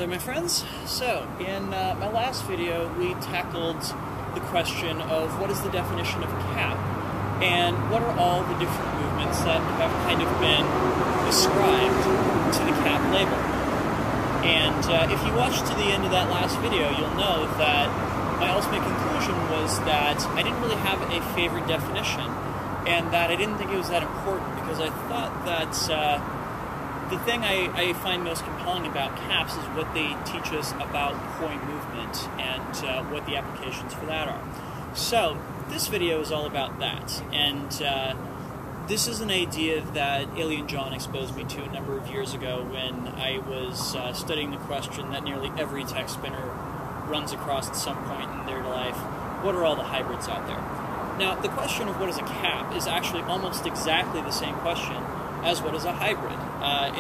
my friends. So, in my last video, we tackled the question of what is the definition of a cap, and what are all the different movements that have kind of been ascribed to the cap label. And if you watch to the end of that last video, you'll know that my ultimate conclusion was that I didn't really have a favorite definition, and that I didn't think it was that important, because I thought that the thing I find most compelling about caps is what they teach us about poi movement and what the applications for that are. So, this video is all about that, and this is an idea that Alien John exposed me to a number of years ago when I was studying the question that nearly every tech spinner runs across at some point in their life: what are all the hybrids out there? Now, the question of what is a cap is actually almost exactly the same question as what is a hybrid.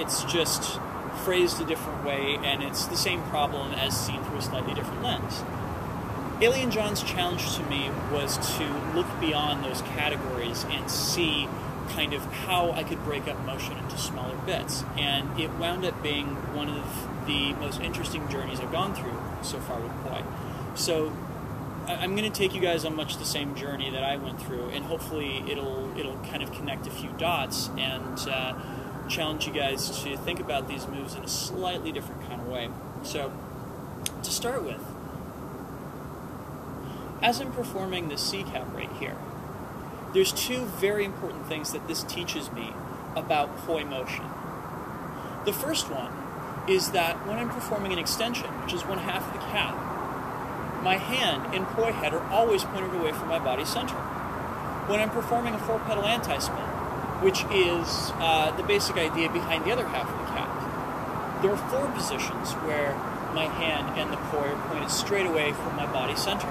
It's just phrased a different way, and it's the same problem as seen through a slightly different lens. Alien John's challenge to me was to look beyond those categories and see kind of how I could break up motion into smaller bits, and it wound up being one of the most interesting journeys I've gone through so far with poi. So I'm going to take you guys on much the same journey that I went through, and hopefully it'll kind of connect a few dots and challenge you guys to think about these moves in a slightly different kind of way. So, to start with, as I'm performing the C cap right here, there's two very important things that this teaches me about poi motion. The first one is that when I'm performing an extension, which is one half of the cap, my hand and poi head are always pointed away from my body center. When I'm performing a 4-pedal anti-spin, which is the basic idea behind the other half of the cap, there are 4 positions where my hand and the poi are pointed straight away from my body center.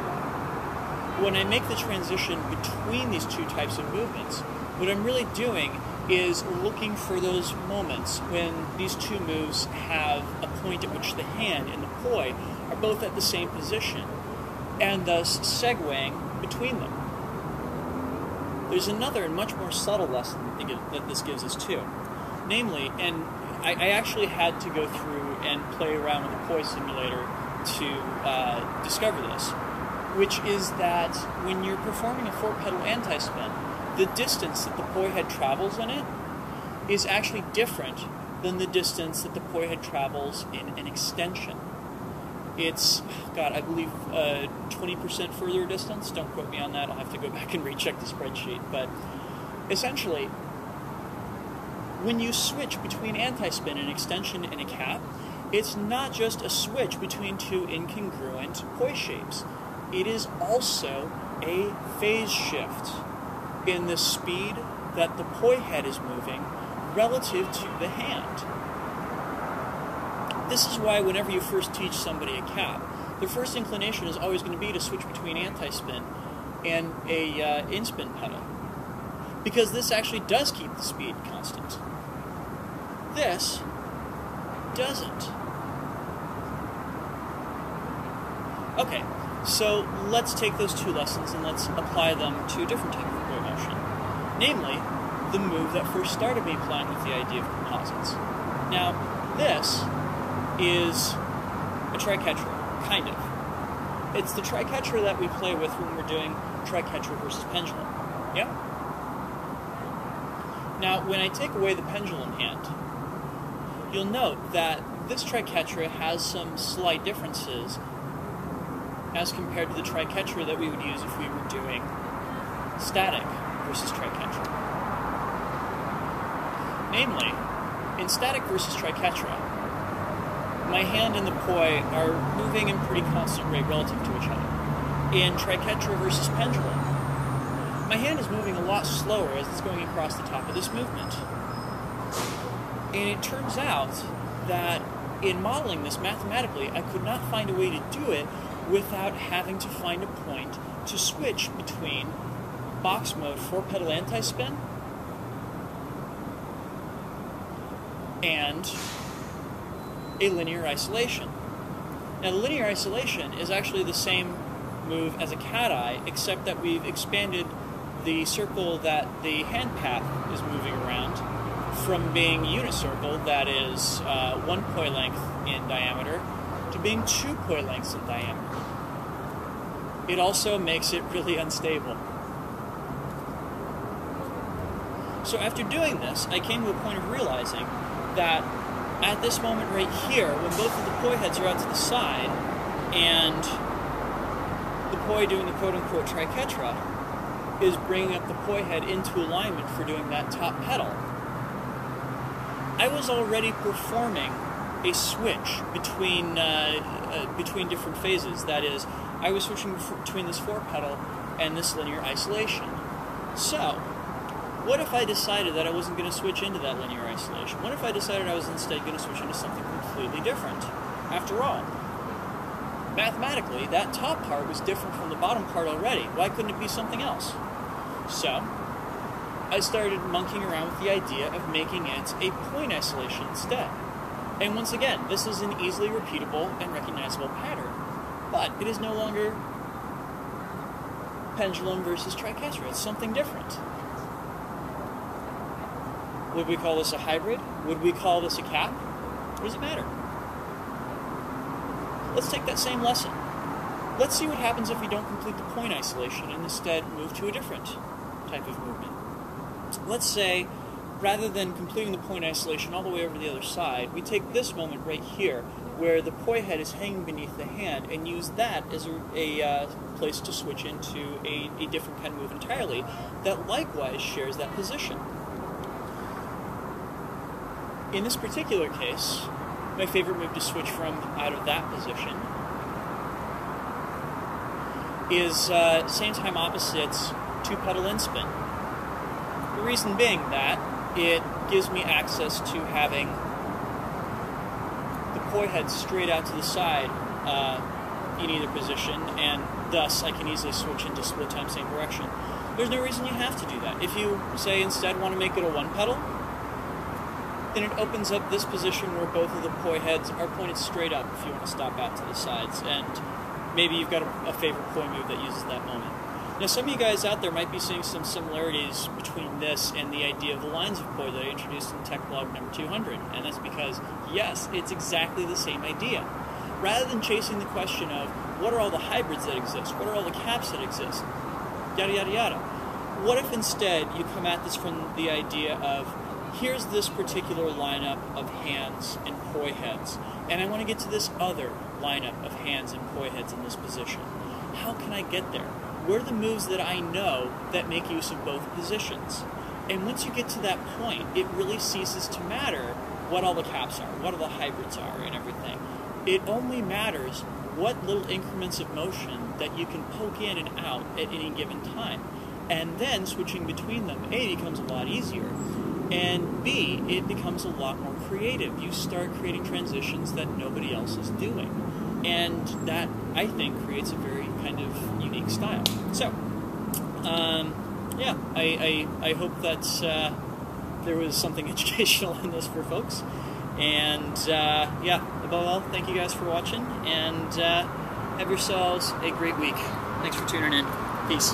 When I make the transition between these two types of movements, what I'm really doing is looking for those moments when these two moves have a point at which the hand and the poi are both at the same position, and thus segueing between them. There's another and much more subtle lesson that this gives us too. Namely, and I actually had to go through and play around with a poi simulator to discover this, which is that when you're performing a 4-pedal anti-spin, the distance that the poi head travels in it is actually different than the distance that the poi head travels in an extension. It's, God, I believe 20% further distance. Don't quote me on that. I'll have to go back and recheck the spreadsheet. But essentially, when you switch between anti-spin and extension in a cap, it's not just a switch between two incongruent poi shapes. It is also a phase shift in the speed that the poi head is moving relative to the hand. This is why whenever you first teach somebody a cap, their first inclination is always going to be to switch between anti-spin and a in-spin pedal, because this actually does keep the speed constant. This doesn't. Okay, so let's take those two lessons and let's apply them to a different type of poi motion, namely the move that first started me playing with the idea of composites. Now, this is a triquetra, kind of. It's the triquetra that we play with when we're doing triquetra versus pendulum. Yeah? Now, when I take away the pendulum hand, you'll note that this triquetra has some slight differences as compared to the triquetra that we would use if we were doing static versus triquetra. Namely, in static versus triquetra, my hand and the poi are moving in pretty constant rate relative to each other. In triquetra versus pendulum, my hand is moving a lot slower as it's going across the top of this movement. And it turns out that in modeling this mathematically, I could not find a way to do it without having to find a point to switch between box mode 4-pedal anti-spin and a linear isolation. Now, the linear isolation is actually the same move as a cat-eye, except that we've expanded the circle that the hand path is moving around from being a unit circle that is 1 poi length in diameter to being 2 poi lengths in diameter. It also makes it really unstable. So after doing this, I came to a point of realizing that at this moment right here, when both of the poi heads are out to the side, and the poi doing the quote-unquote triquetra is bringing up the poi head into alignment for doing that top pedal, I was already performing a switch between different phases. That is, I was switching between this 4 pedal and this linear isolation. So, what if I decided that I wasn't going to switch into that linear isolation? What if I decided I was instead going to switch into something completely different? After all, mathematically, that top part was different from the bottom part already. Why couldn't it be something else? So, I started monkeying around with the idea of making it a point isolation instead. And once again, this is an easily repeatable and recognizable pattern, but it is no longer pendulum versus triquetra. It's something different. Would we call this a hybrid? Would we call this a cap? What does it matter? Let's take that same lesson. Let's see what happens if we don't complete the point isolation and instead move to a different type of movement. Let's say, rather than completing the point isolation all the way over to the other side, we take this moment right here, where the poi head is hanging beneath the hand, and use that as a place to switch into a different kind of move entirely, that likewise shares that position. In this particular case, my favorite move to switch from out of that position is same time opposites 2 pedal in spin. The reason being that it gives me access to having the poi head straight out to the side in either position, and thus I can easily switch into split time same direction. There's no reason you have to do that. If you, say, instead want to make it a 1 pedal, then it opens up this position where both of the poi heads are pointed straight up if you want to stop out to the sides, and maybe you've got a favorite poi move that uses that moment. Now, some of you guys out there might be seeing some similarities between this and the idea of the lines of poi that I introduced in tech blog number 200, and that's because, yes, it's exactly the same idea. Rather than chasing the question of what are all the hybrids that exist, what are all the caps that exist, yada yada yada, what if instead you come at this from the idea of here's this particular lineup of hands and poi heads, and I want to get to this other lineup of hands and poi heads in this position. How can I get there? Where are the moves that I know that make use of both positions? And once you get to that point, it really ceases to matter what all the caps are, what all the hybrids are, and everything. It only matters what little increments of motion that you can poke in and out at any given time. And then switching between them, A, becomes a lot easier, and B, it becomes a lot more creative. You start creating transitions that nobody else is doing. And that, I think, creates a very kind of unique style. So, yeah, I hope that there was something educational in this for folks. And, yeah, above all, thank you guys for watching, and have yourselves a great week. Thanks for tuning in. Peace.